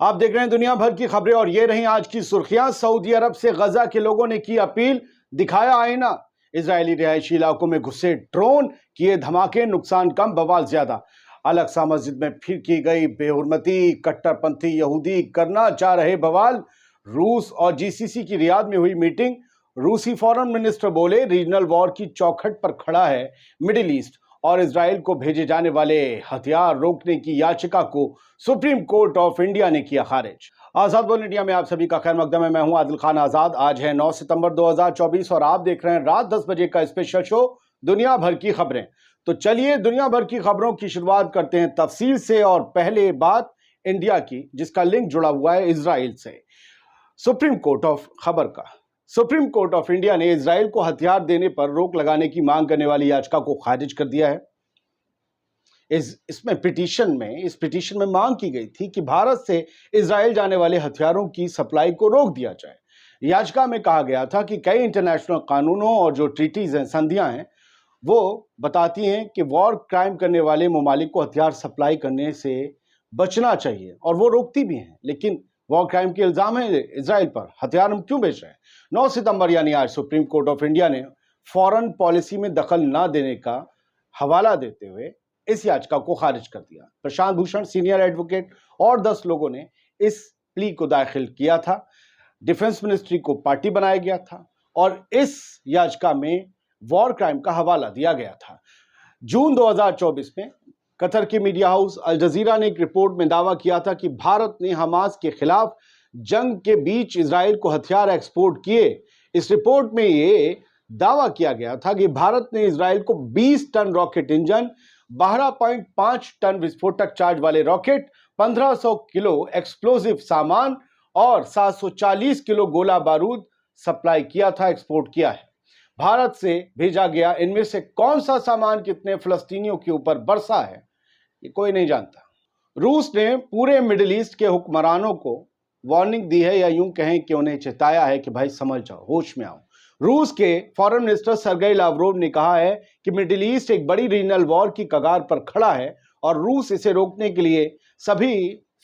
आप देख रहे हैं दुनिया भर की खबरें और ये रही आज की सुर्खियां। सऊदी अरब से गजा के लोगों ने की अपील, दिखाया आईना। इजरायली रिहायशी इलाकों में घुसे ड्रोन, किए धमाके, नुकसान कम बवाल ज्यादा। अल अक्सा मस्जिद में फिर की गई बेहुरमती, कट्टरपंथी यहूदी करना चाह रहे बवाल। रूस और जीसीसी की रियाद में हुई मीटिंग। रूसी फॉरेन मिनिस्टर बोले रीजनल वॉर की चौखट पर खड़ा है मिडिल ईस्ट। और इजराइल को भेजे जाने वाले हथियार रोकने की याचिका को सुप्रीम कोर्ट ऑफ इंडिया ने किया खारिज। आजाद बोल इंडिया में आप सभी का खैर मकदम है। मैं हूं आदिल खान आजाद। आज है 9 सितंबर 2024 और आप देख रहे हैं रात 10 बजे का स्पेशल शो दुनिया भर की खबरें। तो चलिए दुनिया भर की खबरों की शुरुआत करते हैं तफसील से। और पहले बात इंडिया की, जिसका लिंक जुड़ा हुआ है इजराइल से। सुप्रीम कोर्ट ऑफ इंडिया ने इजराइल को हथियार देने पर रोक लगाने की मांग करने वाली याचिका को खारिज कर दिया है। इस पिटीशन में मांग की गई थी कि भारत से इजराइल जाने वाले हथियारों की सप्लाई को रोक दिया जाए। याचिका में कहा गया था कि कई इंटरनेशनल कानूनों और जो ट्रीटीज हैं, संधियां हैं, वो बताती हैं कि वॉर क्राइम करने वाले ममालिक को हथियार सप्लाई करने से बचना चाहिए, और वो रोकती भी हैं। लेकिन वॉर क्राइम के इल्जाम है इजराइल पर, हथियार हम क्यों बेच रहे हैं? 9 सितंबर यानी आज सुप्रीम कोर्ट ऑफ इंडिया ने फॉरेन पॉलिसी में दखल न देने का हवाला देते हुए इस याचिका को खारिज कर दिया। प्रशांत भूषण सीनियर एडवोकेट और 10 लोगों ने इस प्ली को दाखिल किया था। डिफेंस मिनिस्ट्री को पार्टी बनाया गया था और इस याचिका में वॉर क्राइम का हवाला दिया गया था। जून 2024 में कतर के मीडिया हाउस अल जजीरा ने एक रिपोर्ट में दावा किया था कि भारत ने हमास के खिलाफ जंग के बीच इजराइल को हथियार एक्सपोर्ट किए। इस रिपोर्ट में ये दावा किया गया था कि भारत ने इजराइल को 20 टन रॉकेट इंजन, 12.5 टन विस्फोटक चार्ज वाले रॉकेट, 1500 किलो एक्सप्लोजिव सामान और 740 किलो गोला बारूद सप्लाई किया था, एक्सपोर्ट किया है। भारत से भेजा गया इनमें से कौन सा सामान कितने फलस्तीनियों के ऊपर बरसा है, ये कोई नहीं जानता। रूस ने पूरे मिडिल ईस्ट के हुक्मरानों को वार्निंग दी है, या यूं कहें कि उन्हें चेताया है कि भाई समझ जाओ, होश में आओ। रूस के फॉरेन मिनिस्टर सर्गेई लावरोव ने कहा है कि मिडिल ईस्ट एक बड़ी रीजनल वॉर की कगार पर खड़ा है और रूस इसे रोकने के लिए सभी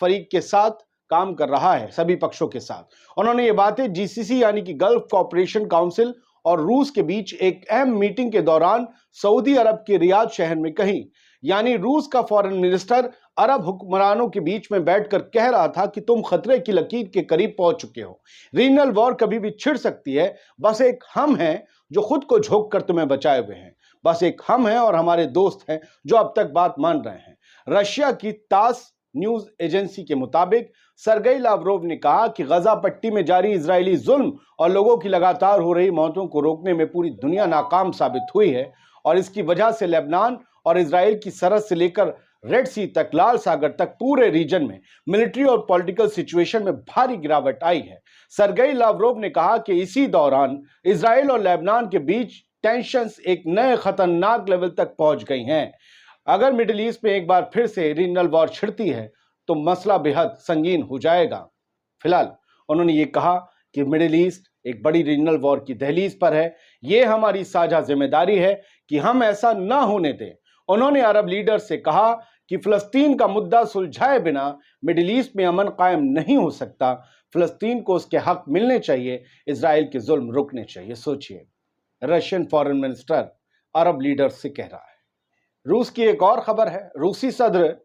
फरीक के साथ काम कर रहा है, सभी पक्षों के साथ। उन्होंने ये बातें जीसीसी यानी कि गल्फ कोऑपरेशन काउंसिल और रूस के बीच एक अहम मीटिंग के दौरान सऊदी अरब के रियाद शहर में कही। यानी रूस का फॉरेन मिनिस्टर अरब हुक्मरानों के बीच में बैठकर कह रहा था कि तुम खतरे की लकीर के करीब पहुंच चुके हो, रीजनल वॉर कभी भी छिड़ सकती है, बस एक हम हैं जो खुद को झोंक कर तुम्हें बचाए हुए हैं, बस एक हम हैं और हमारे दोस्त हैं जो अब तक बात मान रहे हैं। रशिया की तास न्यूज एजेंसी के मुताबिक सर्गेई लावरोव ने कहा कि गजा पट्टी में जारी इजरायली जुल्म और लोगों की लगातार हो रही मौतों को रोकने में पूरी दुनिया नाकाम साबित हुई है, और इसकी वजह से लेबनान और इजराइल की सरहद से लेकर रेड सी तक, लाल सागर तक पूरे रीजन में मिलिट्री और पॉलिटिकल सिचुएशन में भारी गिरावट आई है। सर्गेई लावरोव ने कहा कि इसी दौरान इजराइल और लेबनान के बीच टेंशंस एक नए खतरनाक लेवल तक पहुंच गई हैं। अगर मिडिल ईस्ट में एक बार फिर से रीजनल वॉर छिड़ती है तो मसला बेहद संगीन हो जाएगा। फिलहाल उन्होंने ये कहा कि मिडिल ईस्ट एक बड़ी रीजनल वॉर की दहलीज पर है, ये हमारी साझा जिम्मेदारी है कि हम ऐसा ना होने दें। उन्होंने अरब लीडर से कहा कि फिलिस्तीन का मुद्दा सुलझाए बिना मिडिल ईस्ट में अमन कायम नहीं हो सकता। फिलिस्तीन को उसके हक मिलने चाहिए, इजराइल के जुल्म रुकने चाहिए। सोचिए, रशियन फॉरेन मिनिस्टर अरब लीडर से कह रहा है। रूस की एक और खबर है। रूसी सदर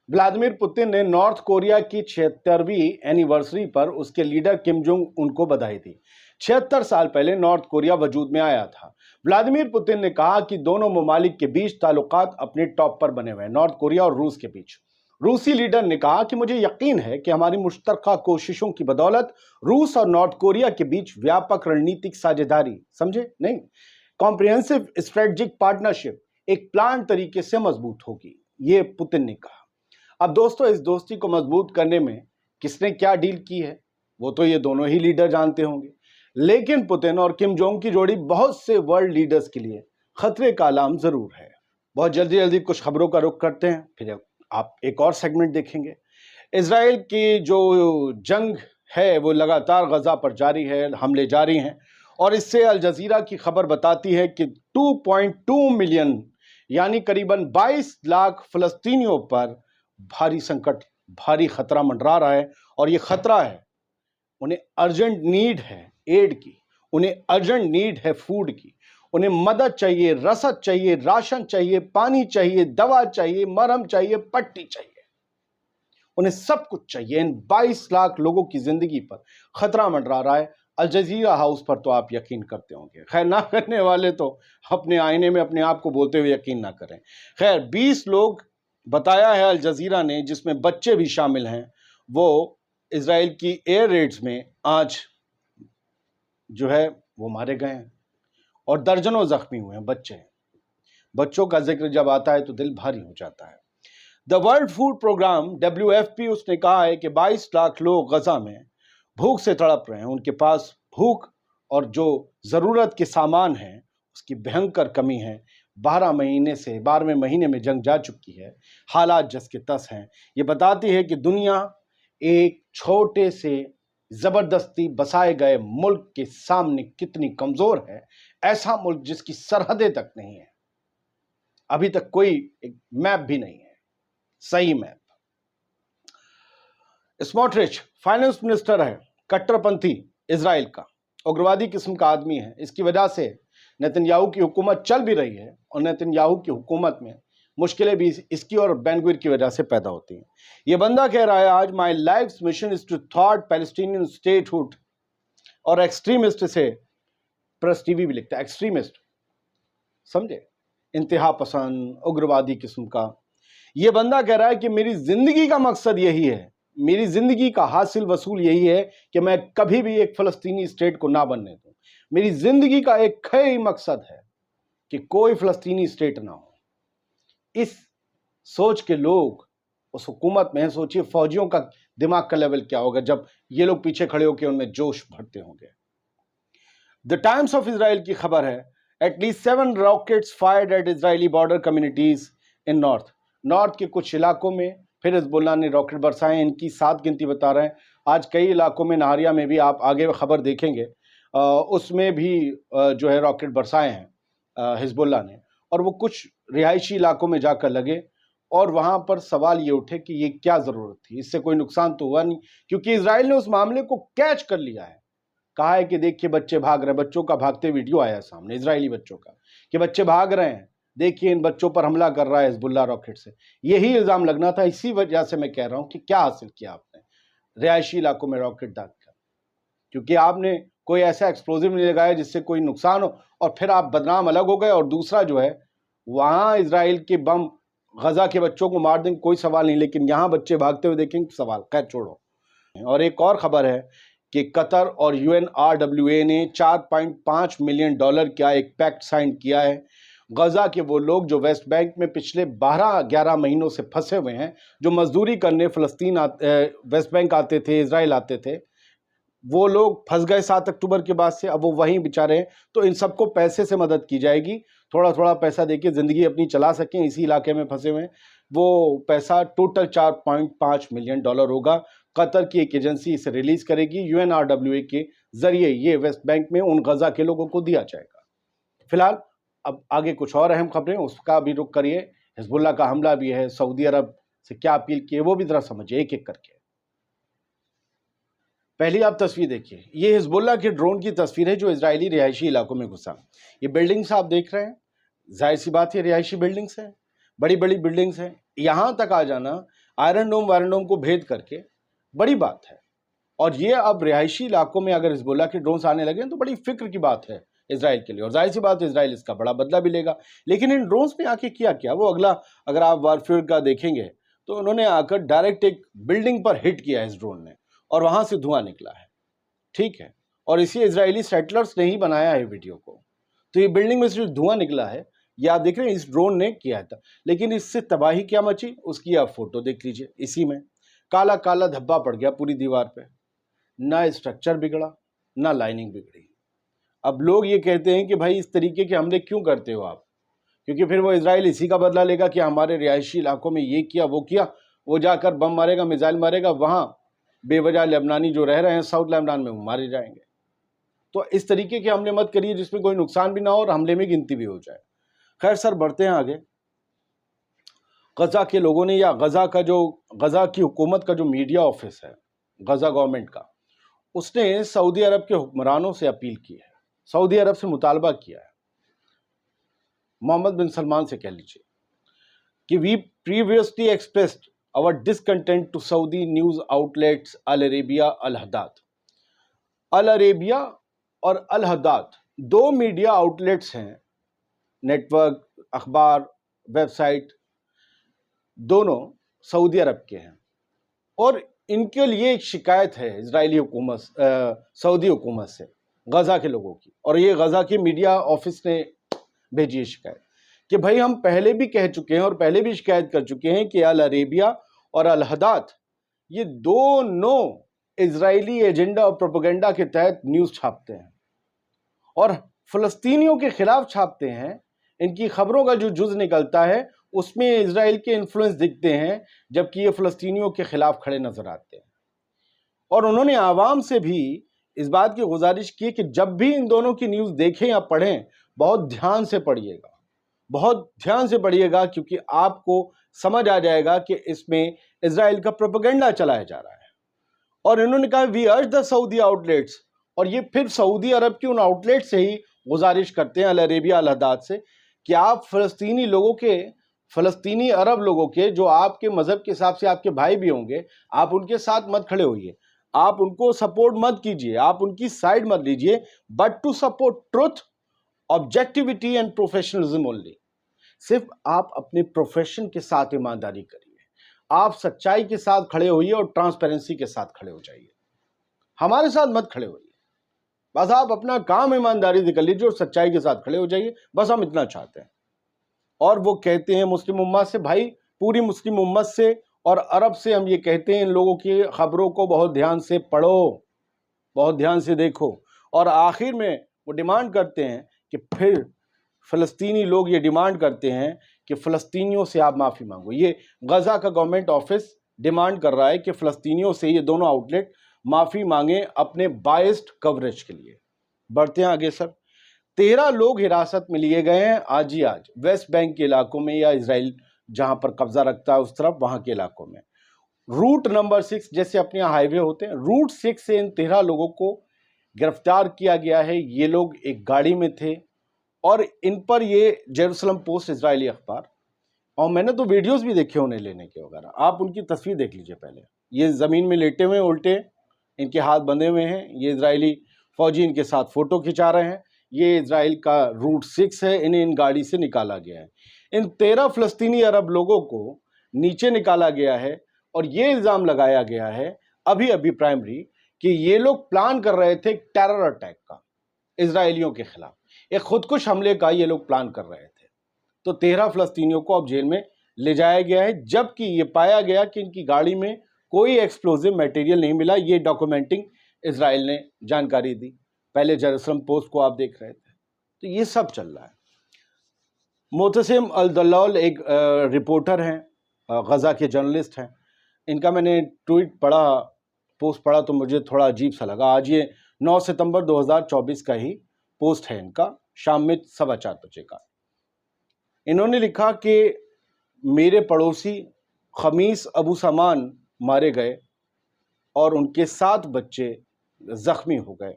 व्लादिमीर पुतिन ने नॉर्थ कोरिया की 76वीं एनिवर्सरी पर उसके लीडर किम जोंग उन को बधाई दी। 76 साल पहले नॉर्थ कोरिया वजूद में आया था। व्लादिमीर पुतिन ने कहा कि दोनों ममालिक के बीच ताल्लुकात अपने टॉप पर बने हुए हैं, नॉर्थ कोरिया और रूस के बीच। रूसी लीडर ने कहा कि मुझे यकीन है कि हमारी मुश्तरका कोशिशों की बदौलत रूस और नॉर्थ कोरिया के बीच व्यापक रणनीतिक साझेदारी, समझे नहीं, कॉम्प्रिहेंसिव स्ट्रेटेजिक पार्टनरशिप एक प्लान तरीके से मजबूत होगी, ये पुतिन ने कहा। अब दोस्तों, इस दोस्ती को मजबूत करने में किसने क्या डील की है वो तो ये दोनों ही लीडर जानते होंगे, लेकिन पुतिन और किम जोंग की जोड़ी बहुत से वर्ल्ड लीडर्स के लिए खतरे का अलार्म जरूर है। बहुत जल्दी कुछ खबरों का रुख करते हैं, फिर आप एक और सेगमेंट देखेंगे। इजराइल की जो जंग है वो लगातार गजा पर जारी है, हमले जारी हैं, और इससे अल जजीरा की खबर बताती है कि 2.2 मिलियन यानी करीबन 22 लाख फलस्तीनियों पर भारी संकट, भारी खतरा मंडरा रहा है, اور یہ خطرہ ہے. انہیں ارجنٹ نیڈ ہے ایڈ کی, انہیں ارجنٹ نیڈ ہے فوڈ کی, انہیں مدد چاہیے, رسد چاہیے, راشن چاہیے, پانی چاہیے, دوا چاہیے, مرہم چاہیے, پٹی چاہیے, انہیں سب کچھ چاہیے. ان 22 لاکھ لوگوں کی زندگی پر خطرہ منڈرا رہا ہے. الجزیرہ ہاؤس پر تو آپ یقین کرتے ہوں گے, خیر نہ کرنے والے تو اپنے آئینے میں اپنے آپ کو بولتے ہوئے یقین نہ کریں. خیر 20 لوگ بتایا ہے الجزیرہ نے, جس میں بچے بھی شامل ہیں, وہ اسرائیل کی ایئر ریڈز میں آج جو ہے وہ مارے گئے ہیں اور درجنوں زخمی ہوئے ہیں. بچوں کا ذکر جب آتا ہے تو دل بھاری ہو جاتا ہے. The world food programme WFP اس نے کہا ہے کہ 22 لاکھ لوگ غزہ میں بھوک سے تڑپ رہے ہیں. ان کے پاس بھوک اور جو ضرورت کے سامان ہیں اس کی بھینکر کمی ہے. 12ویں مہینے میں جنگ جا چکی ہے, حالات جس کے تس ہیں. یہ بتاتی ہے کہ دنیا ایک چھوٹے سے زبردستی بسائے گئے ملک کے سامنے کتنی کمزور ہے. ایسا ملک جس کی سرحدیں تک نہیں ہے, ابھی تک کوئی ایک میپ بھی نہیں ہے, صحیح میپ. اسموٹرچ فائنانس منسٹر ہے, کٹر پنتھی اسرائیل کا, اگروادی قسم کا آدمی ہے. اس کی وجہ سے نیتن یاہو کی حکومت چل بھی رہی ہے, اور نیتن یاہو کی حکومت میں مشکلیں بھی اس کی اور بین گویر کی وجہ سے پیدا ہوتی ہیں. یہ بندہ کہہ رہا ہے آج my life's mission is to thwart Palestinian statehood, اور ایکسٹریمسٹ سے پریس ٹی وی بھی لکھتا ہے ایکسٹریمسٹ, سمجھے, انتہا پسند اگروادی قسم کا. یہ بندہ کہہ رہا ہے کہ میری زندگی کا مقصد یہی ہے, میری زندگی کا حاصل وصول یہی ہے کہ میں کبھی بھی ایک فلسطینی اسٹیٹ کو نہ بننے دوں. میری زندگی کا ایک ہی مقصد ہے کہ کوئی فلسطینی اسٹیٹ نہ ہو. اس سوچ کے لوگ اس حکومت میں ہیں. سوچئے فوجیوں کا دماغ کا لیول کیا ہوگا جب یہ لوگ پیچھے کھڑے ہو کے ان میں جوش بھرتے ہوں گے. دا ٹائمز آف اسرائیل کی خبر ہے, at least 7 rockets fired at Israeli border communities in north کے کچھ علاقوں میں پھر حزب اللہ نے راکٹ برسائے. ان کی 7 گنتی بتا رہے ہیں. آج کئی علاقوں میں, نہاریہ میں بھی آپ آگے خبر دیکھیں گے, اس میں بھی جو ہے راکٹ برسائے ہیں حزب اللہ نے, اور وہ کچھ رہائشی علاقوں میں جا کر لگے. اور وہاں پر سوال یہ اٹھے کہ یہ کیا ضرورت تھی, اس سے کوئی نقصان تو ہوا نہیں, کیونکہ اسرائیل نے اس معاملے کو کیچ کر لیا ہے. کہا ہے کہ دیکھیے بچے بھاگ رہے ہیں, بچوں کا بھاگتے ویڈیو آیا سامنے اسرائیلی بچوں کا, کہ بچے بھاگ رہے ہیں, دیکھیے ان بچوں پر حملہ کر رہا ہے حزب اللہ راکٹ سے. یہی الزام لگنا تھا. اسی وجہ سے میں کہہ رہا ہوں کہ کیا حاصل کیا آپ نے رہائشی علاقوں میں راکٹ داغ کر, کیونکہ آپ نے کوئی ایسا ایکسپلوزیو نہیں لگایا جس سے کوئی نقصان ہو, اور پھر آپ بدنام الگ ہو گئے. اور دوسرا جو ہے وہاں اسرائیل کے بم غزہ کے بچوں کو مار دیں کوئی سوال نہیں, لیکن یہاں بچے بھاگتے ہوئے دیکھیں سوال. خیر چھوڑو. اور ایک اور خبر ہے کہ قطر اور UNRWA نے $4.5 ملین کا ایک پیکٹ سائن کیا ہے. غزہ کے وہ لوگ جو ویسٹ بینک میں پچھلے 12-11 مہینوں سے پھنسے ہوئے ہیں, جو مزدوری کرنے فلسطین ویسٹ بینک آتے تھے, اسرائیل آتے تھے, وہ لوگ پھنس گئے 7 اکتوبر کے بعد سے. اب وہ وہیں بیچارے ہیں, تو ان سب کو پیسے سے مدد کی جائے گی. تھوڑا تھوڑا پیسہ دے کے زندگی اپنی چلا سکیں, اسی علاقے میں پھنسے ہوئے ہیں. وہ پیسہ ٹوٹل $4.5 ملین ہوگا. قطر کی ایک ایجنسی اسے ریلیز کرے گی. UNRWA کے ذریعے یہ ویسٹ بینک میں ان غزہ کے لوگوں کو دیا جائے گا. فی الحال اب آگے کچھ اور اہم خبریں, اس کا بھی رخ کریے. حزب اللہ کا حملہ بھی ہے, سعودی عرب سے کیا اپیل کی ہے وہ بھی ذرا سمجھیے ایک ایک کر کے. پہلی آپ تصویر دیکھیے, یہ حزب اللہ کے ڈرون کی تصویر ہے جو اسرائیلی رہائشی علاقوں میں گھسا. یہ بلڈنگز آپ دیکھ رہے ہیں, ظاہر سی بات ہے رہائشی بلڈنگز ہیں, بڑی بڑی بلڈنگز ہیں. یہاں تک آ جانا آئرن ڈوم کو بھید کر کے بڑی بات ہے. اور یہ اب رہائشی علاقوں میں اگر حزب اللہ کے ڈرونز آنے لگے تو بڑی فکر کی بات ہے اسرائیل کے لیے, اور ظاہر سی بات ہے اسرائیل اس کا بڑا بدلہ بھی لے گا. لیکن ان ڈرونز نے آ کے کیا وہ اگلا اگر آپ وارفیئر کا دیکھیں گے تو انہوں نے آ کر ڈائریکٹ ایک بلڈنگ پر ہٹ کیا ہے اس ڈرون نے, اور وہاں سے دھواں نکلا ہے. ٹھیک ہے, اور اسی اسرائیلی سیٹلرز نے ہی بنایا ہے ویڈیو کو. تو یہ بلڈنگ میں سے جو دھواں نکلا ہے یہ آپ دیکھ رہے ہیں اس ڈرون نے کیا تھا. لیکن اس سے تباہی کیا مچی اس کی آپ فوٹو دیکھ لیجئے. اسی میں کالا کالا دھبا پڑ گیا پوری دیوار پہ, نہ اسٹرکچر بگڑا نہ لائننگ بگڑی. اب لوگ یہ کہتے ہیں کہ بھائی اس طریقے کے حملے کیوں کرتے ہو آپ, کیونکہ پھر وہ اسرائیل اسی کا بدلہ لے گا کہ ہمارے رہائشی علاقوں میں یہ کیا وہ کیا. وہ جا کر بم مارے گا, میزائل مارے گا, وہاں بے وجہ لبنانی جو رہ رہے ہیں ساؤتھ لبنان میں وہ مارے جائیں گے. تو اس طریقے کے حملے مت کریے جس میں کوئی نقصان بھی نہ ہو اور حملے میں گنتی بھی ہو جائے. خیر سر بڑھتے ہیں آگے. غزہ کے لوگوں نے, یا غزہ کی حکومت کا جو میڈیا آفس ہے गजा गवर्नमेंट का, उसने सऊदी अरब के हुक्मरानों से अपील की है, सऊदी अरब से मुतालबा किया है, मोहम्मद बिन सलमान से कह लीजिए कि we previously expressed our discontent to Saudi news outlets Al Arabiya Al Hadad. Al Arabiya और Al Hadad दो मीडिया आउटलेट्स हैं, नेटवर्क, अखबार, वेबसाइट, दोनों सऊदी अरब के हैं, और इनके लिए एक शिकायत है इजरायली हुकूमत, सऊदी हुकूमत से गजा के लोगों की, और ये गजा की मीडिया ऑफिस ने भेजी है शिकायत कि भाई हम पहले भी कह चुके हैं और पहले भी शिकायत कर चुके हैं कि अल अरेबिया और अल हदाद ये दोनों इजरायली एजेंडा और प्रोपेगेंडा के तहत न्यूज़ छापते हैं और फ़लस्तीनियों के खिलाफ छापते हैं। इनकी खबरों का जो जुज़ निकलता है उसमें इजराइल के इन्फ्लुएंस दिखते हैं, जबकि ये फ़लस्तीनियों के खिलाफ खड़े नज़र आते हैं। और उन्होंने आवाम से भी इस बात की गुजारिश की कि जब भी इन दोनों की न्यूज़ देखें या पढ़ें, बहुत ध्यान से पढ़िएगा, बहुत ध्यान से पढ़िएगा, क्योंकि आपको समझ आ जाएगा कि इसमें इजराइल का प्रोपेगेंडा चलाया जा रहा है। और इन्होंने कहा वी अर्ज द सऊदी आउटलेट्स, और ये फिर सऊदी अरब के उन आउटलेट से ही गुजारिश करते हैं, अल अरेबिया अल हदाद से, कि आप फ़लस्तीनी लोगों के, फ़लस्तीनी अरब लोगों के जो आपके मज़हब के हिसाब से आपके भाई भी होंगे, आप उनके साथ मत खड़े होइए, आप उनको सपोर्ट मत कीजिए, आप उनकी साइड मत लीजिए, but to support truth, objectivity and professionalism only. सिर्फ आप अपने प्रोफेशन के साथ ईमानदारी करिए, आप सच्चाई के साथ खड़े होइए और ट्रांसपेरेंसी के साथ खड़े हो जाइए, हमारे साथ मत खड़े होइए। बस आप अपना काम ईमानदारी से कर लीजिए और सच्चाई के साथ खड़े हो जाइए, बस हम इतना चाहते हैं। और वो कहते हैं मुस्लिम उम्मत से, भाई पूरी मुस्लिम उम्मत से और अरब से हम ये कहते हैं, इन लोगों की खबरों को बहुत ध्यान से पढ़ो, बहुत ध्यान से देखो। और आखिर में वो डिमांड करते हैं कि फिर फ़लस्तीनी लोग ये डिमांड करते हैं कि फ़लस्तीनियों से आप माफ़ी मांगो। ये गज़ा का गवर्नमेंट ऑफिस डिमांड कर रहा है कि फ़लस्तीनियों से ये दोनों आउटलेट माफ़ी मांगें अपने बायस्ड कवरेज के लिए। बढ़ते हैं आगे सर। 13 लोग हिरासत में लिए गए हैं आज ही आज, वेस्ट बैंक के इलाकों में, या इसराइल जहाँ पर कब्जा रखता है उस तरफ, वहाँ के इलाकों में। रूट नंबर 6, जैसे अपने यहाँ हाईवे होते हैं, रूट 6 से इन 13 लोगों को गिरफ्तार किया गया है। ये लोग एक गाड़ी में थे और इन पर ये जेरूसलम पोस्ट इजरायली अखबार, और मैंने तो वीडियोस भी देखे उन्हें लेने के वगैरह, आप उनकी तस्वीर देख लीजिए पहले। ये ज़मीन में लेटे हुए उल्टे, इनके हाथ बंधे हुए हैं, ये इजरायली फ़ौजी इनके साथ फ़ोटो खिंचा रहे हैं। ये इजराइल का रूट 6 है, इन्हें इन गाड़ी से निकाला गया है। इन 13 फ़लस्तीनी अरब लोगों को नीचे निकाला गया है और ये इल्ज़ाम लगाया गया है अभी अभी प्राइमरी कि ये लोग प्लान कर रहे थे टेरर अटैक का इजराइलियों के खिलाफ, एक खुदकुश हमले का ये लोग प्लान कर रहे थे। तो 13 फ़लस्तीनियों को अब जेल में ले जाया गया है, जबकि ये पाया गया कि इनकी गाड़ी में कोई एक्सप्लोजिव मटेरियल नहीं मिला। ये डॉक्यूमेंटिंग इजराइल ने जानकारी दी, पहले जेरूसलम पोस्ट को आप देख रहे थे। तो ये सब चल रहा है। मोतसिम अल-दल्लाल एक रिपोर्टर हैं, गज़ा के जर्नलिस्ट हैं। इनका मैंने ट्वीट पढ़ा, पोस्ट पढ़ा, तो मुझे थोड़ा अजीब सा लगा। आज ये 9 सितंबर 2024 का ही पोस्ट है इनका, शाम में 4:15 बजे का। इन्होंने लिखा कि मेरे पड़ोसी खमीस अबू समान मारे गए और उनके 7 बच्चे ज़ख्मी हो गए।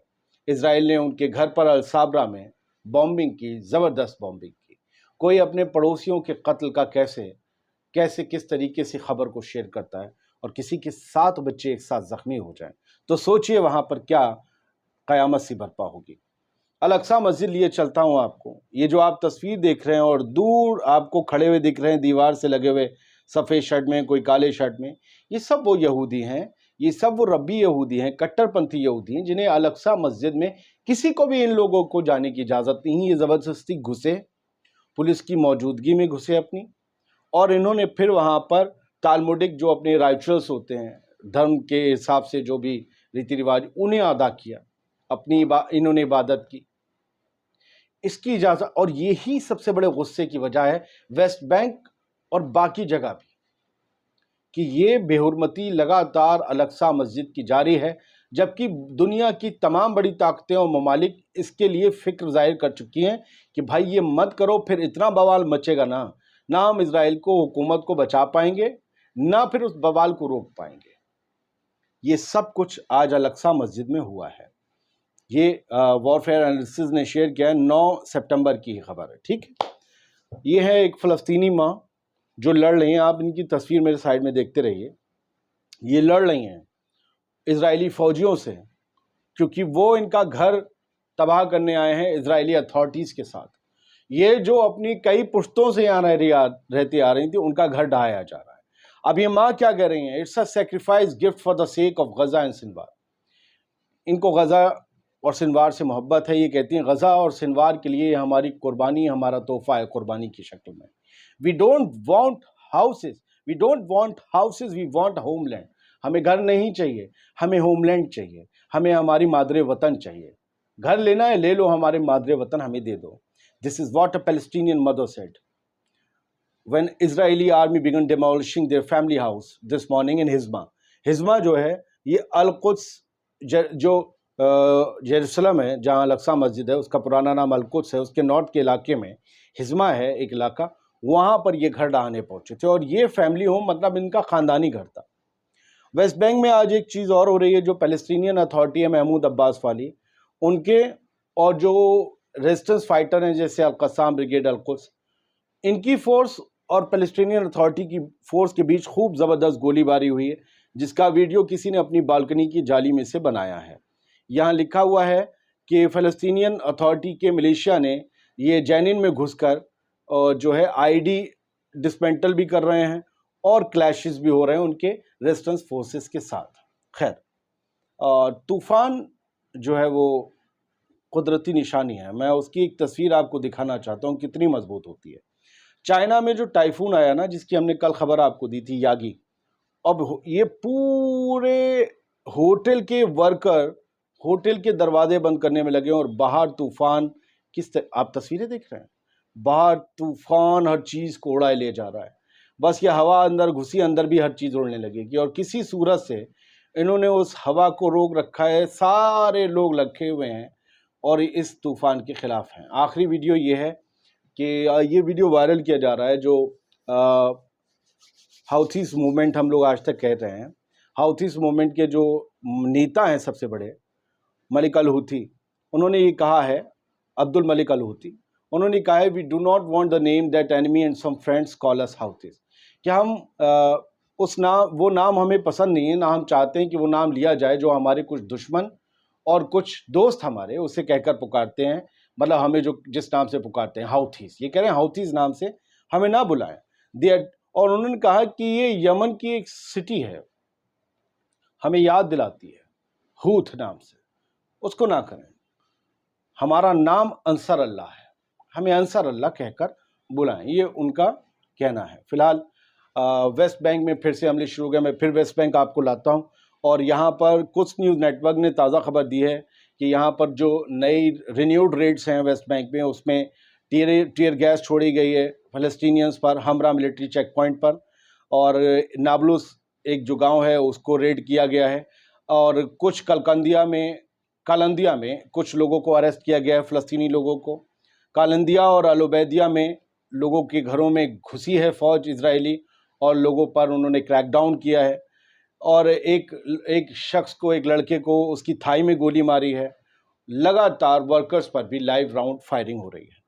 इजराइल ने उनके घर पर अल-साबरा में बॉम्बिंग की, ज़बरदस्त बॉम्बिंग की। कोई अपने पड़ोसियों के कत्ल का कैसे किस तरीके से खबर को शेयर करता है, और किसी के 7 बच्चे एक साथ ज़ख्मी हो जाएं, तो सोचिए वहाँ पर क्या क़यामत सी बर्पा होगी। अल-अक्सा मस्जिद लिए चलता हूँ आपको, ये जो आप तस्वीर देख रहे हैं और दूर आपको खड़े हुए दिख रहे हैं दीवार से लगे हुए, सफ़ेद शर्ट में, कोई काले शर्ट में, ये सब वो यहूदी हैं, ये सब वो रब्बी यहूदी हैं, कट्टरपंथी यहूदी हैं, जिन्हें अल-अक्सा मस्जिद में किसी को भी इन लोगों को जाने की इजाज़त नहीं। ये ज़बरदस्ती घुसे, पुलिस की मौजूदगी में घुसे अपनी, और इन्होंने फिर वहाँ पर तालमुडिक जो अपने राइचुअल्स होते हैं, धर्म के हिसाब से जो भी रीति रिवाज, उन्हें अदा किया, अपनी इन्होंने इबादत की, इसकी इजाज़त। और यही सबसे बड़े गुस्से की वजह है वेस्ट बैंक और बाकी जगह भी, कि ये बेहुरमती लगातार अल-अक्सा मस्जिद की जारी है, जबकि दुनिया की तमाम बड़ी ताकतें और ममालिक इसके लिए फ़िक्र ज़ाहिर कर चुकी हैं कि भाई ये मत करो, फिर इतना बवाल मचेगा ना हम इजराइल को, हुकूमत को बचा पाएंगे, ना फिर उस बवाल को रोक पाएंगे। یہ سب کچھ آج الاقصی مسجد میں ہوا ہے. یہ وارفیئر انالیسز نے شیئر کیا ہے، 9 سپٹمبر کی خبر ہے. ٹھیک ہے، یہ ہے ایک فلسطینی ماں جو لڑ رہی ہیں. آپ ان کی تصویر میرے سائڈ میں دیکھتے رہیے. یہ لڑ رہی ہیں اسرائیلی فوجیوں سے، کیونکہ وہ ان کا گھر تباہ کرنے آئے ہیں اسرائیلی اتھارٹیز کے ساتھ. یہ جو اپنی کئی پشتوں سے یہاں رہتی آ رہی تھی، ان کا گھر ڈھایا جا رہا ہے. اب یہ ماں کیا کہہ رہی ہیں؟ It's a sacrifice gift for the sake of Gaza and Sinwar. ان کو غزہ اور سنوار سے محبت ہے. یہ کہتی ہیں غزہ اور سنوار کے لیے ہماری قربانی، ہمارا تحفہ ہے قربانی کی شکل میں. We don't want houses we want homeland. ہمیں گھر نہیں چاہیے، ہمیں ہوم لینڈ چاہیے، ہمیں ہماری مادر وطن چاہیے. گھر لینا ہے لے لو، ہمارے مادر وطن ہمیں دے دو. This is what a Palestinian mother said when Israeli army began demolishing their family house this morning in Hizma. Hizma جو ہے یہ القدس جو یروشلم ہے جہاں الاقصی مسجد ہے، اس کا پرانا نام القدس ہے. اس کے نارتھ کے علاقے میں ہزما ہے ایک علاقہ، وہاں پر یہ گھر ڈھانے پہنچے تھے. اور یہ فیملی ہوم مطلب ان کا خاندانی گھر تھا. ویسٹ بینک میں آج ایک چیز اور ہو رہی ہے. جو پیلسٹینین اتھارٹی ہے محمود عباس والی، ان کے اور جو ریزسٹنس فائٹر ہیں جیسے القسام بریگیڈ القدس، ان کی فورس اور پیلسٹینین اتھارٹی کی فورس کے بیچ خوب زبردست گولی باری ہوئی ہے، جس کا ویڈیو کسی نے اپنی بالکنی کی جالی میں سے بنایا ہے. یہاں لکھا ہوا ہے کہ فلسطینین اتھارٹی کے ملیشیا نے یہ جینن میں گھس کر جو ہے آئی ڈی ڈسمینٹل بھی کر رہے ہیں اور کلیشز بھی ہو رہے ہیں ان کے ریزسٹنس فورسز کے ساتھ. خیر، طوفان جو ہے وہ قدرتی نشانی ہے. میں اس کی ایک تصویر آپ کو دکھانا چاہتا ہوں کتنی مضبوط ہوتی ہے. چائنا میں جو ٹائفون آیا نا، جس کی ہم نے کل خبر آپ کو دی تھی، یاگی، اب یہ پورے ہوٹل کے ورکر ہوٹل کے دروازے بند کرنے میں لگے، اور باہر طوفان آپ تصویریں دیکھ رہے ہیں، باہر طوفان ہر چیز کو اڑائے لے جا رہا ہے. بس یہ ہوا اندر گھسی، اندر بھی ہر چیز اڑنے لگے گی. اور کسی صورت سے انہوں نے اس ہوا کو روک رکھا ہے. سارے لوگ لگے ہوئے ہیں اور اس طوفان کے خلاف ہیں. آخری ویڈیو یہ ہے کہ یہ ویڈیو وائرل کیا جا رہا ہے. جو ہاؤتھیز موومنٹ ہم لوگ آج تک کہہ رہے ہیں، ہاؤتھیز موومنٹ کے جو نیتا ہیں سب سے بڑے، ملک الحوثی، انہوں نے یہ کہا ہے، عبد الملک الحوثی، انہوں نے کہا ہے we do not want the name that enemy and some friends call us Houthis, کہ ہم وہ نام ہمیں پسند نہیں ہے، نہ ہم چاہتے ہیں کہ وہ نام لیا جائے جو ہمارے کچھ دشمن اور کچھ دوست ہمارے اسے کہہ کر پکارتے ہیں. مطلب ہمیں جو جس نام سے پکارتے ہیں ہاؤتھیز، یہ کہہ رہے ہیں ہاؤتھیز نام سے ہمیں نہ بلائیں. اور انہوں نے کہا کہ یہ یمن کی ایک سٹی ہے، ہمیں یاد دلاتی ہے ہوتھ نام سے، اس کو نہ کریں. ہمارا نام انصر اللہ ہے، ہمیں انصر اللہ کہہ کر بلائیں، یہ ان کا کہنا ہے. فی الحال ویسٹ بینک میں پھر سے حملے شروع ہو گئے. میں پھر ویسٹ بینک آپ کو لاتا ہوں، اور یہاں پر کچھ نیوز نیٹ ورک نے تازہ خبر دی ہے کہ یہاں پر جو نئی رینیوڈ ریڈز ہیں ویسٹ بینک میں، اس میں ٹیئر گیس چھوڑی گئی ہے فلسطینینز پر ہمراہ ملٹری چیک پوائنٹ پر. اور نابلس ایک جو گاؤں ہے اس کو ریڈ کیا گیا ہے. اور کچھ کالندیا میں کچھ لوگوں کو اریسٹ کیا گیا ہے، فلسطینی لوگوں کو. کالندیا اور العبیدیہ میں لوگوں کے گھروں میں گھسی ہے فوج اسرائیلی، اور لوگوں پر انہوں نے کریک ڈاؤن کیا ہے. اور ایک شخص کو، ایک لڑکے کو اس کی تھائی میں گولی ماری ہے. لگاتار ورکرز پر بھی لائیو راؤنڈ فائرنگ ہو رہی ہے.